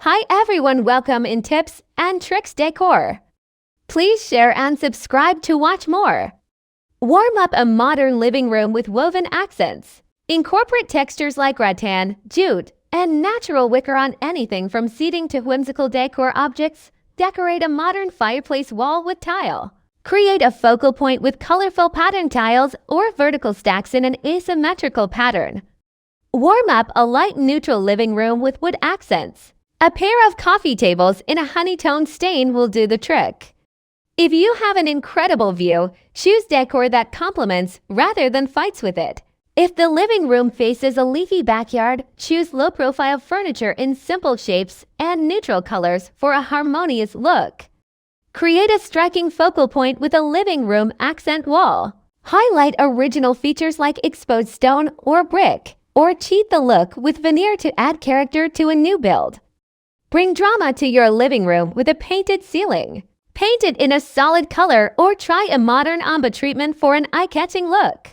Hi everyone, welcome in Tips and Tricks Decor. Please share and subscribe to watch more. Warm up a modern living room with woven accents. Incorporate textures like rattan, jute, and natural wicker on anything from seating to whimsical decor objects. Decorate a modern fireplace wall with tile. Create a focal point with colorful pattern tiles or vertical stacks in an asymmetrical pattern. Warm up a light neutral living room with wood accents. A pair of coffee tables in a honey-toned stain will do the trick. If you have an incredible view, choose decor that complements rather than fights with it. If the living room faces a leafy backyard, choose low-profile furniture in simple shapes and neutral colors for a harmonious look. Create a striking focal point with a living room accent wall. Highlight original features like exposed stone or brick, or cheat the look with veneer to add character to a new build. Bring drama to your living room with a painted ceiling. Paint it in a solid color or try a modern ombre treatment for an eye-catching look.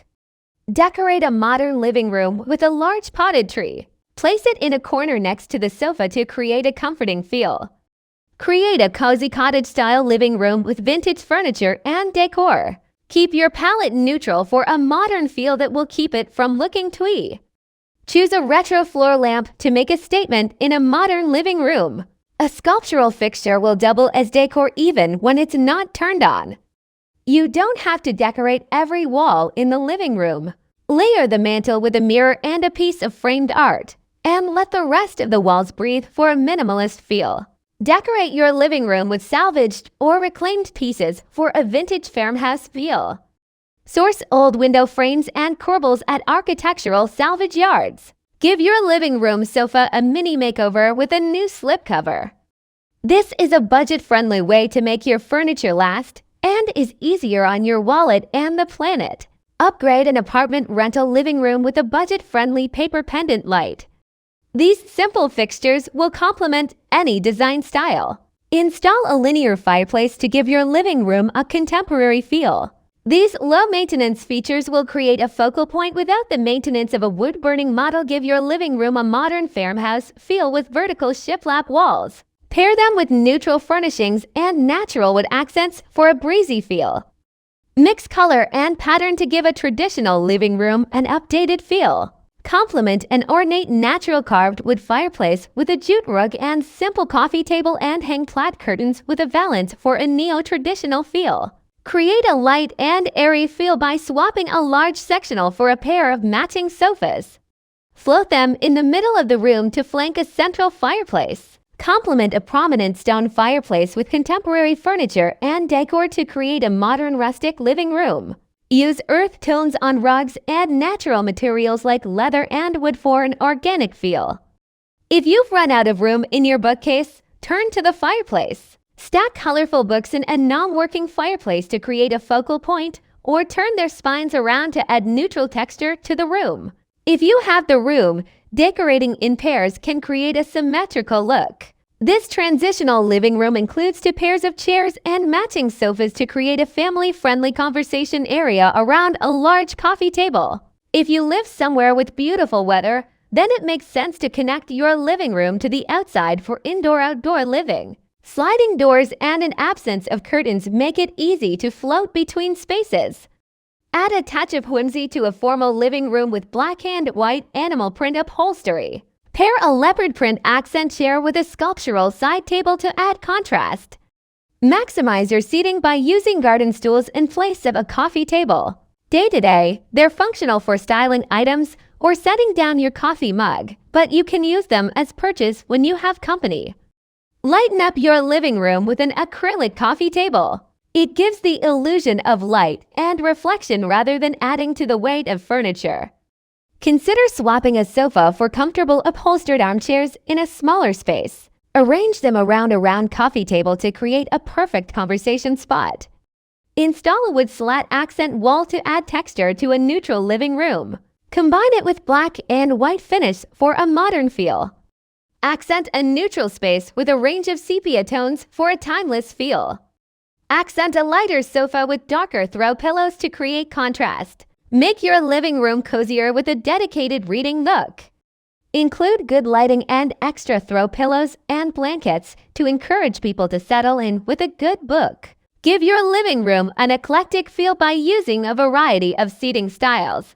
Decorate a modern living room with a large potted tree. Place it in a corner next to the sofa to create a comforting feel. Create a cozy cottage-style living room with vintage furniture and decor. Keep your palette neutral for a modern feel that will keep it from looking twee. Choose a retro floor lamp to make a statement in a modern living room. A sculptural fixture will double as decor even when it's not turned on. You don't have to decorate every wall in the living room. Layer the mantle with a mirror and a piece of framed art, and let the rest of the walls breathe for a minimalist feel. Decorate your living room with salvaged or reclaimed pieces for a vintage farmhouse feel. Source old window frames and corbels at architectural salvage yards. Give your living room sofa a mini makeover with a new slipcover. This is a budget-friendly way to make your furniture last and is easier on your wallet and the planet. Upgrade an apartment rental living room with a budget-friendly paper pendant light. These simple fixtures will complement any design style. Install a linear fireplace to give your living room a contemporary feel. These low-maintenance features will create a focal point without the maintenance of a wood-burning model. Give your living room a modern farmhouse feel with vertical shiplap walls. Pair them with neutral furnishings and natural wood accents for a breezy feel. Mix color and pattern to give a traditional living room an updated feel. Complement an ornate natural carved wood fireplace with a jute rug and simple coffee table and hang plaid curtains with a valance for a neo-traditional feel. Create a light and airy feel by swapping a large sectional for a pair of matching sofas. Float them in the middle of the room to flank a central fireplace. Complement a prominent stone fireplace with contemporary furniture and decor to create a modern rustic living room. Use earth tones on rugs and natural materials like leather and wood for an organic feel. If you've run out of room in your bookcase, turn to the fireplace. Stack colorful books in a non-working fireplace to create a focal point, or turn their spines around to add neutral texture to the room. If you have the room, decorating in pairs can create a symmetrical look. This transitional living room includes 2 pairs of chairs and matching sofas to create a family-friendly conversation area around a large coffee table. If you live somewhere with beautiful weather, then it makes sense to connect your living room to the outside for indoor-outdoor living. Sliding doors and an absence of curtains make it easy to float between spaces. Add a touch of whimsy to a formal living room with black and white animal print upholstery. Pair a leopard print accent chair with a sculptural side table to add contrast. Maximize your seating by using garden stools in place of a coffee table. Day to day, they're functional for styling items or setting down your coffee mug, but you can use them as perches when you have company. Lighten up your living room with an acrylic coffee table. It gives the illusion of light and reflection rather than adding to the weight of furniture. Consider swapping a sofa for comfortable upholstered armchairs in a smaller space. Arrange them around a round coffee table to create a perfect conversation spot. Install a wood slat accent wall to add texture to a neutral living room. Combine it with black and white finish for a modern feel. Accent a neutral space with a range of sepia tones for a timeless feel. Accent a lighter sofa with darker throw pillows to create contrast. Make your living room cozier with a dedicated reading nook. Include good lighting and extra throw pillows and blankets to encourage people to settle in with a good book. Give your living room an eclectic feel by using a variety of seating styles.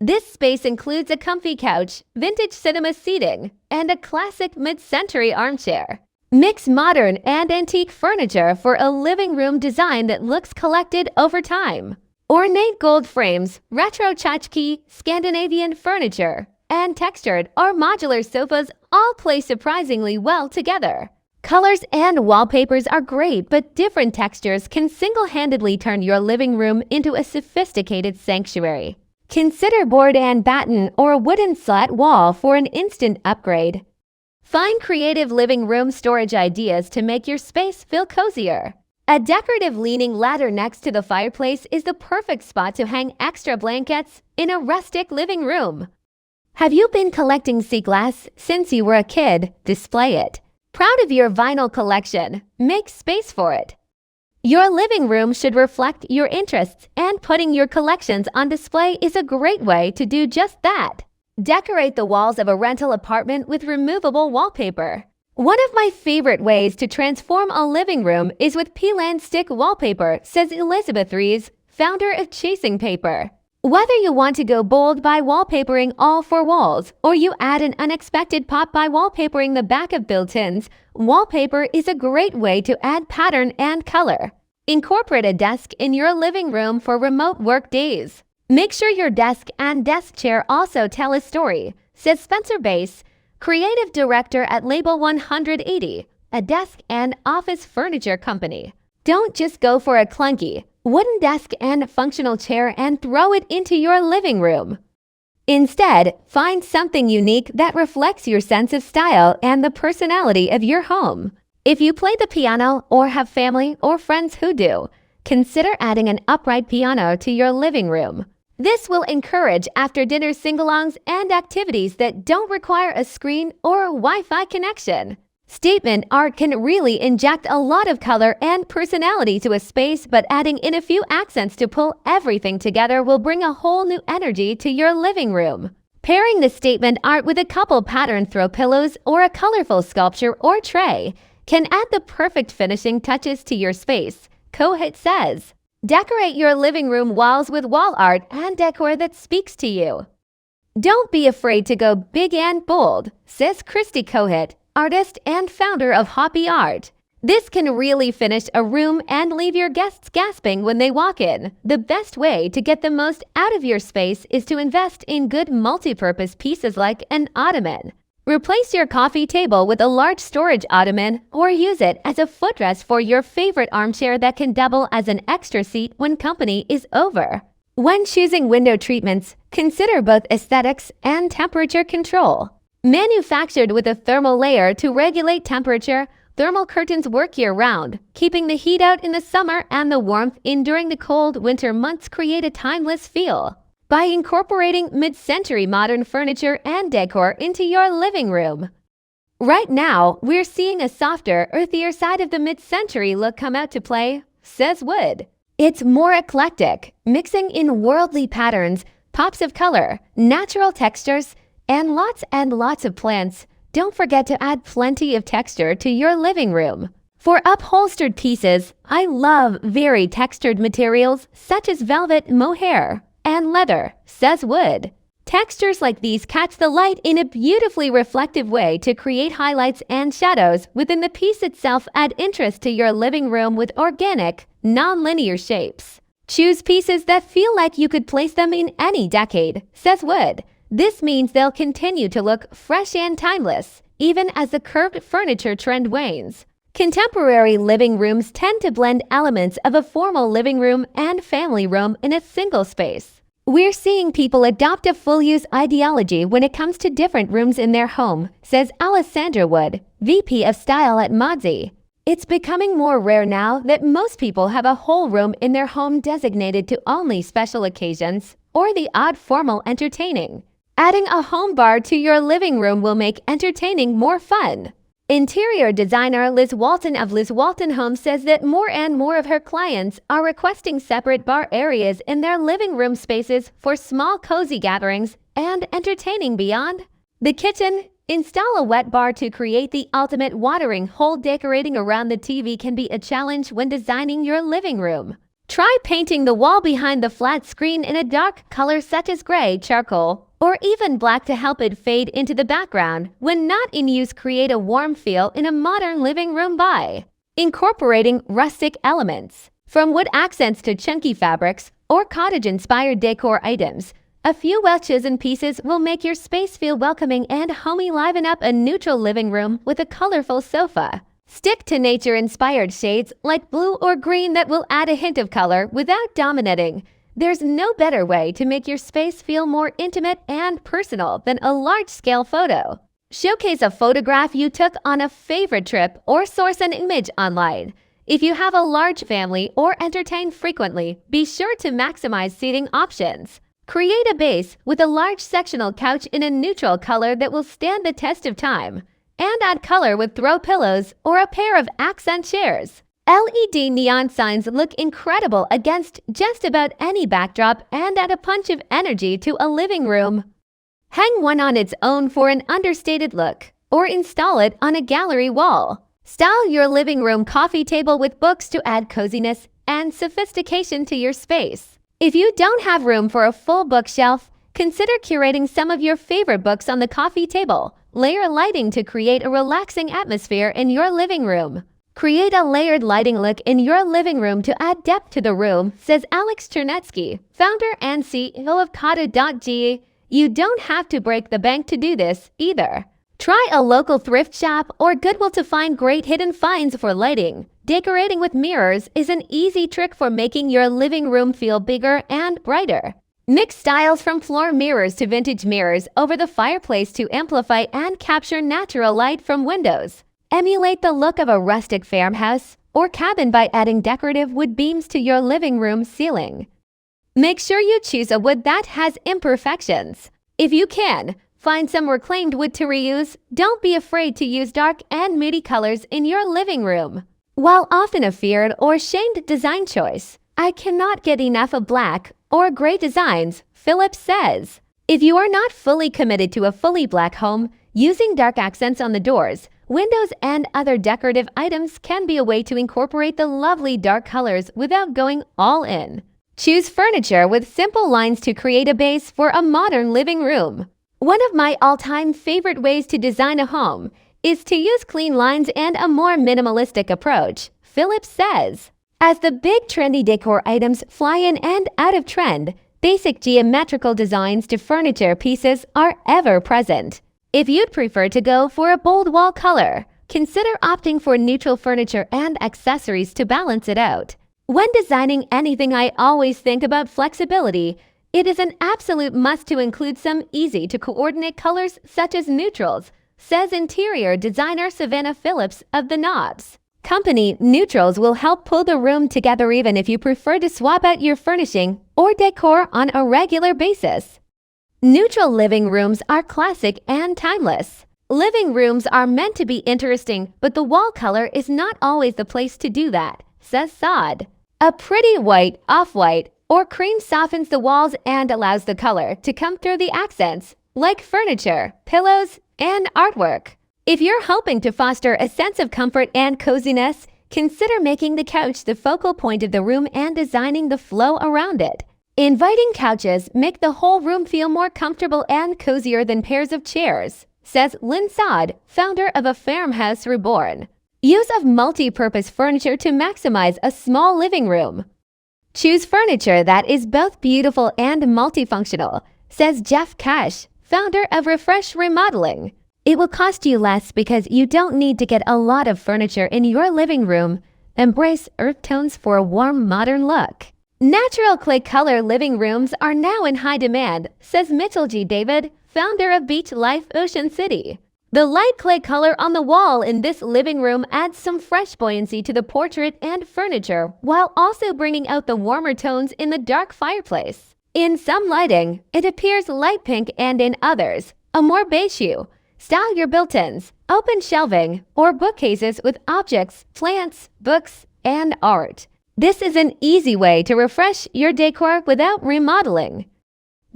This space includes a comfy couch, vintage cinema seating, and a classic mid-century armchair. Mix modern and antique furniture for a living room design that looks collected over time. Ornate gold frames, retro tchotchke, Scandinavian furniture, and textured or modular sofas all play surprisingly well together. Colors and wallpapers are great, but different textures can single-handedly turn your living room into a sophisticated sanctuary. Consider board and batten or wooden slat wall for an instant upgrade. Find creative living room storage ideas to make your space feel cozier. A decorative leaning ladder next to the fireplace is the perfect spot to hang extra blankets in a rustic living room. Have you been collecting sea glass since you were a kid? Display it. Proud of your vinyl collection? Make space for it. Your living room should reflect your interests, and putting your collections on display is a great way to do just that. Decorate the walls of a rental apartment with removable wallpaper. One of my favorite ways to transform a living room is with peel and stick wallpaper, says Elizabeth Rees, founder of Chasing Paper. Whether you want to go bold by wallpapering all four walls, or you add an unexpected pop by wallpapering the back of built-ins, wallpaper is a great way to add pattern and color. Incorporate a desk in your living room for remote work days. Make sure your desk and desk chair also tell a story, says Spencer Bass, creative director at Label 180, a desk and office furniture company. Don't just go for a clunky wooden desk and functional chair and throw it into your living room. Instead, find something unique that reflects your sense of style and the personality of your home. If you play the piano or have family or friends who do, consider adding an upright piano to your living room. This will encourage after-dinner sing-alongs and activities that don't require a screen or a Wi-Fi connection. Statement art can really inject a lot of color and personality to a space, but adding in a few accents to pull everything together will bring a whole new energy to your living room. Pairing the statement art with a couple pattern throw pillows or a colorful sculpture or tray can add the perfect finishing touches to your space, Cohit says. Decorate your living room walls with wall art and decor that speaks to you. Don't be afraid to go big and bold, says Christy Cohit, artist and founder of Hoppy Art. This can really finish a room and leave your guests gasping when they walk in. The best way to get the most out of your space is to invest in good multi-purpose pieces like an ottoman. Replace your coffee table with a large storage ottoman or use it as a footrest for your favorite armchair that can double as an extra seat when company is over. When choosing window treatments, consider both aesthetics and temperature control. Manufactured with a thermal layer to regulate temperature, thermal curtains work year-round, keeping the heat out in the summer and the warmth in during the cold winter months create a timeless feel. By incorporating mid-century modern furniture and decor into your living room. Right now, we're seeing a softer, earthier side of the mid-century look come out to play, says Wood. It's more eclectic, mixing in worldly patterns, pops of color, natural textures, and lots of plants. Don't forget to add plenty of texture to your living room. For upholstered pieces, I love very textured materials such as velvet, mohair, and leather, says Wood. Textures like these catch the light in a beautifully reflective way to create highlights and shadows within the piece itself. Add interest to your living room with organic, non-linear shapes. Choose pieces that feel like you could place them in any decade, says Wood. This means they'll continue to look fresh and timeless, even as the curved furniture trend wanes. Contemporary living rooms tend to blend elements of a formal living room and family room in a single space. We're seeing people adopt a full-use ideology when it comes to different rooms in their home, says Alessandra Wood, VP of Style at Modsy. It's becoming more rare now that most people have a whole room in their home designated to only special occasions or the odd formal entertaining. Adding a home bar to your living room will make entertaining more fun. Interior designer Liz Walton of Liz Walton Home says that more and more of her clients are requesting separate bar areas in their living room spaces for small cozy gatherings and entertaining beyond. The kitchen. Install a wet bar to create the ultimate watering hole. Decorating around the TV can be a challenge when designing your living room. Try painting the wall behind the flat screen in a dark color such as gray, charcoal, or even black to help it fade into the background. When not in use, create a warm feel in a modern living room by incorporating rustic elements. From wood accents to chunky fabrics or cottage-inspired decor items, a few well-chosen pieces will make your space feel welcoming and homey. Liven up a neutral living room with a colorful sofa. Stick to nature-inspired shades like blue or green that will add a hint of color without dominating. There's no better way to make your space feel more intimate and personal than a large-scale photo. Showcase a photograph you took on a favorite trip or source an image online. If you have a large family or entertain frequently, be sure to maximize seating options. Create a base with a large sectional couch in a neutral color that will stand the test of time. And add color with throw pillows or a pair of accent chairs. LED neon signs look incredible against just about any backdrop and add a punch of energy to a living room. Hang one on its own for an understated look, or install it on a gallery wall. Style your living room coffee table with books to add coziness and sophistication to your space. If you don't have room for a full bookshelf, consider curating some of your favorite books on the coffee table. Layer lighting to create a relaxing atmosphere in your living room. Create a layered lighting look in your living room to add depth to the room, says Alex Chernetsky, founder and CEO of Kata.ge. You don't have to break the bank to do this either. Try a local thrift shop or Goodwill to find great hidden finds for lighting. Decorating with mirrors is an easy trick for making your living room feel bigger and brighter. Mix styles from floor mirrors to vintage mirrors over the fireplace to amplify and capture natural light from windows. Emulate the look of a rustic farmhouse or cabin by adding decorative wood beams to your living room ceiling. Make sure you choose a wood that has imperfections. If you can, find some reclaimed wood to reuse. Don't be afraid to use dark and moody colors in your living room. While often a feared or shamed design choice, I cannot get enough of black or gray designs, Phillips says. If you are not fully committed to a fully black home, using dark accents on the doors, windows, and other decorative items can be a way to incorporate the lovely dark colors without going all in. Choose furniture with simple lines to create a base for a modern living room. One of my all-time favorite ways to design a home is to use clean lines and a more minimalistic approach, Phillips says. As the big trendy decor items fly in and out of trend, basic geometrical designs to furniture pieces are ever present. If you'd prefer to go for a bold wall color, consider opting for neutral furniture and accessories to balance it out. When designing anything, I always think about flexibility. It is an absolute must to include some easy-to-coordinate colors such as neutrals, says interior designer Savannah Phillips of The Knobs Company. Neutrals will help pull the room together even if you prefer to swap out your furnishing or decor on a regular basis. Neutral living rooms are classic and timeless. Living rooms are meant to be interesting, but the wall color is not always the place to do that, says Saad. A pretty white, off-white, or cream softens the walls and allows the color to come through the accents, like furniture, pillows, and artwork. If you're hoping to foster a sense of comfort and coziness, consider making the couch the focal point of the room and designing the flow around it. Inviting couches make the whole room feel more comfortable and cozier than pairs of chairs, says Lynn Saad, founder of A Farmhouse Reborn. Use of multi-purpose furniture to maximize a small living room. Choose furniture that is both beautiful and multifunctional, says Jeff Cash, founder of Refresh Remodeling. It will cost you less because you don't need to get a lot of furniture in your living room. Embrace earth tones for a warm, modern look. Natural clay color living rooms are now in high demand, says Mitchell G. David, founder of Beach Life Ocean City. The light clay color on the wall in this living room adds some fresh buoyancy to the portrait and furniture, while also bringing out the warmer tones in the dark fireplace. In some lighting, it appears light pink, and in others, a more beige hue. Style your built-ins, open shelving, or bookcases with objects, plants, books, and art. This is an easy way to refresh your decor without remodeling.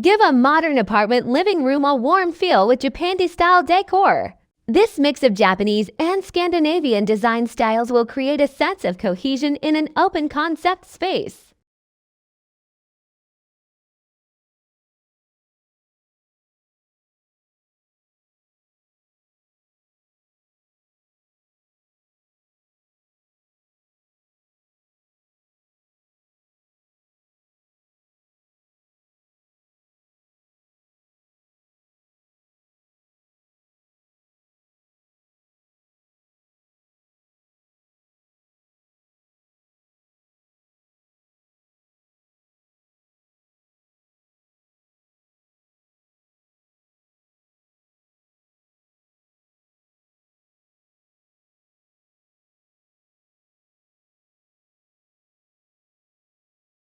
Give a modern apartment living room a warm feel with Japandi-style decor. This mix of Japanese and Scandinavian design styles will create a sense of cohesion in an open concept space.